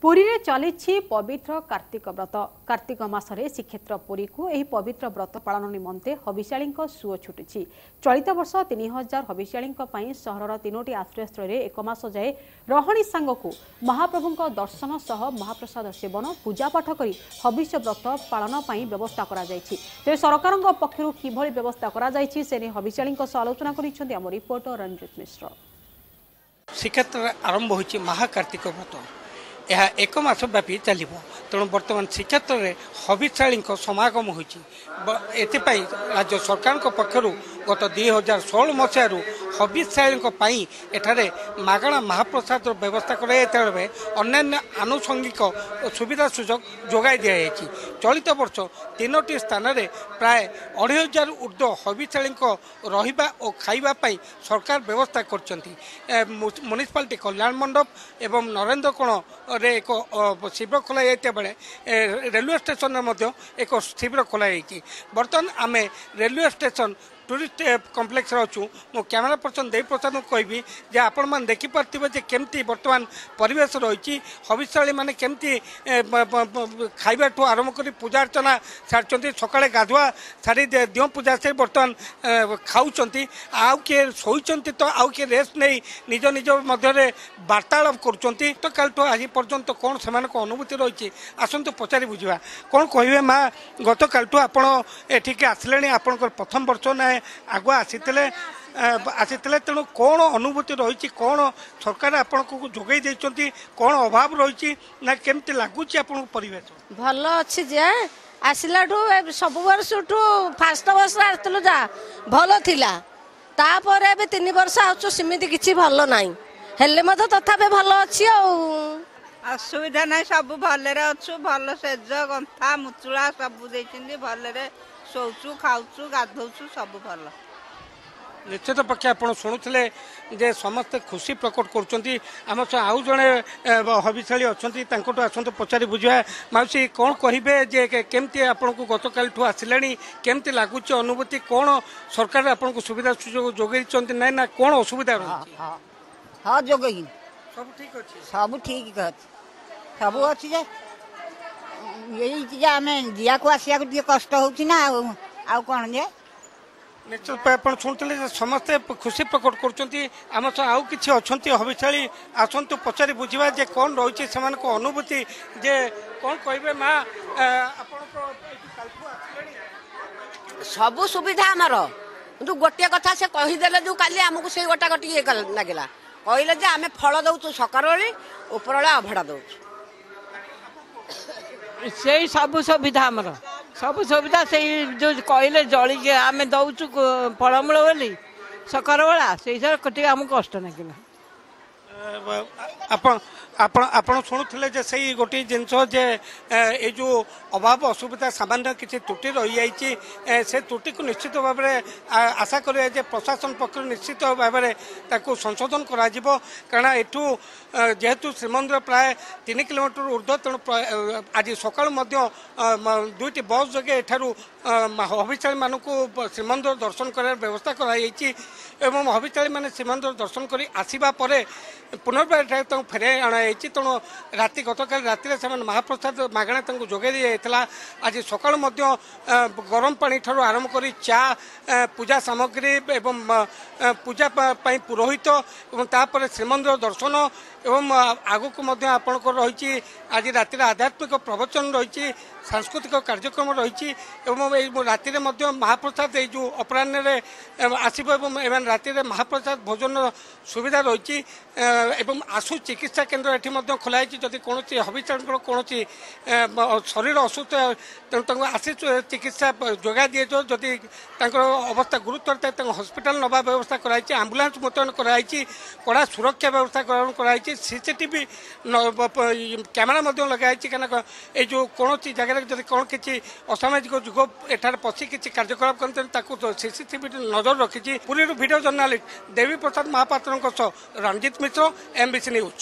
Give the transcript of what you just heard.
पुरी रे चली पवित्र कार्तिक व्रत कार्तिक मासरे श्रीक्षेत्र पुरी को यह पवित्र व्रत पालन निमंते हविष्याली सुओ छुटुची। चलित वर्ष 3000 हविष्याली सहर 3टी आश्रयस्थल एक मास जाए रहणी सांगकू महाप्रभु दर्शन सह महाप्रसाद सेवन पूजापाठ कर हविष्य व्रत पालन व्यवस्था कर सरकार पक्षर किभली व्यवस्था कर हविष्याली आलोचना कर रिपोर्टर रंजित मिश्र। श्रीक्षेत्र आरंभ होती महाकार्तिक व्रत यह एक मास व्यापी चलो तेणु बर्तमान श्रीक्षेत्र में हविष्याली समागम होती राज्य सरकार पक्षर गत 2016 मसीह हविष्याली एठारे मागणा महाप्रसाद व्यवस्था कराइबे अन्य आनुषंगिक सुविधा सुजोग जोगाई दि जाएगी। चलित वर्ष 3टी स्थान में प्राय 2500 ऊर्ध्व हविष्याली रहिबा और खाइबापी सरकार व्यवस्था कर म्युनिसिपालिटी कल्याण मंडप एवं नरेंद्र कोण रे एक शिविर खोल बेले रेलवे स्टेशन एक शिविर खोल बर्तमान आम रेलवे स्टेशन टूरिस्ट कम्प्लेक्स अच्छु मो कैमेरा पर्सन देव प्रसाद कहबी जे आपण मैंने देखिपे केमती बर्तमान परिवेश रही हविष्याली मैंने केमती खाइबा ठू आरंभ कर पूजा अर्चना सारी सकाଳେ गाधुआ सारी दिव पूजा से बर्तमान खाऊँच आउ किए शोचती तो आउ किए रेस्ट नहीं निज निज मध्य वार्तालाप करुँच तो काल आज पर्यंत कौन से अनुभूति रही आसतु पचारि बुझा कौन कहे माँ गत काल एठिक आसिले आप प्रथम वर्ष ना आगुआ आसी तेणु कौन अनुभूति रही कौन सरकार आपको जोगई देती कौन अभाव रही ना केमती लगुच आप परिवेश भल अच्छी जे आसला सब वर्ष फास्ट वर्ष आसलु जा भल थिला तापर ए 3 वर्ष आसु सिमिति किछि भल नाही हेले मत तथापि भल अच्छी असुविधा ना सब भलरे अच्छु भल सेज गंथा मुचुला सब देइछिंदी भलरे शोचु खाऊचु गाधौचु सब भल निश्चित पक्षे आप शुणुले जे समस्ते खुशी प्रकट करुँच आउ जड़े हविष्याली अच्छा आसतु पचारि बुझा माउसी कौन कहे जे केमती आपको गत काल आसिले केमती लगुच अनुभूति कौन सरकार आपको सुविधा सुजोग जोगई ना ना कौन असुविधा रही हाँ जोगई सब ठीक अच्छे सब ठीक सब अच्छी यही आम दिया को आसिया कष्ट होना आउ कौन जे निश्चित आप शुणुले समस्ते खुशी प्रकट करुँचम आउ कि अच्छा हविष्याली आसतु पचारि बुझा जे कौन रही से अनुभूति जे कौन कहे माँ सब सुविधा आमर कि गोटे कथा से कहीदेले जो काली आमको से गोटा गोटी लगे कहले जे आम फल दौचु सकार उपरला अभड़ा दौचु से सब सुविधा आमर सब सुविधा से जो कहले जली के आम दौचु फलमूल बोली सकार बेला से आमको कष्ट लगे आपण शुणुले से गोटे जिनस जे ये जो अभाव असुविधा सामान्य किसी त्रुटि रही जाइए से त्रुटि को निश्चित भाव में आशा करें प्रशासन पक्ष निश्चित भाव में संशोधन कारण एठू जेहेतु श्रीमंदिर प्राय 3 किलोमीटर ऊर्ध्व तेणु आज सका 2टी बस जगह एठारू हविष्याली मानू श्रीमंदिर दर्शन कर व्यवस्था कराई हविष्याली मैंने श्रीमंदिर दर्शन कर आसवा पुनर्बार फेर अणाई तेणु राति गतकाल राति से महाप्रसाद मागणा जोगे दी जाता आज सका गरम पानी ठार आरंभ कर चा पूजा सामग्री एवं पूजा पुरोहित और श्रीमंदिर दर्शन एवं आगक आपणकर रही आज राति आध्यात्मिक प्रवचन रही सांस्कृतिक कार्यक्रम रही राति महाप्रसाद जो अपराह्न आसो राति महाप्रसाद भोजन सुविधा रही आशु चिकित्सा केन्द्र ये खोलाई जदि कौन हविष्याली कौन शरीर असुस्थ तेणु आसी चिकित्सा जोगा दिए जदि अवस्था गुरुतर है हस्पिटाल नवा व्यवस्था कराई आंबुलांस मुतयन कराई कड़ा सुरक्षा व्यवस्था कराई सीसीटीवी कैमेरा लगाई कहीं ये जो कौन जगह जब कौन किसी असामाजिक जुग एठार पशि किसी कार्यकलाप करते सीसीटीवी नजर रखी पुरी वीडियो जर्नालीस्ट देवी प्रसाद महापात्र रंजित मिश्र MBC न्यूज।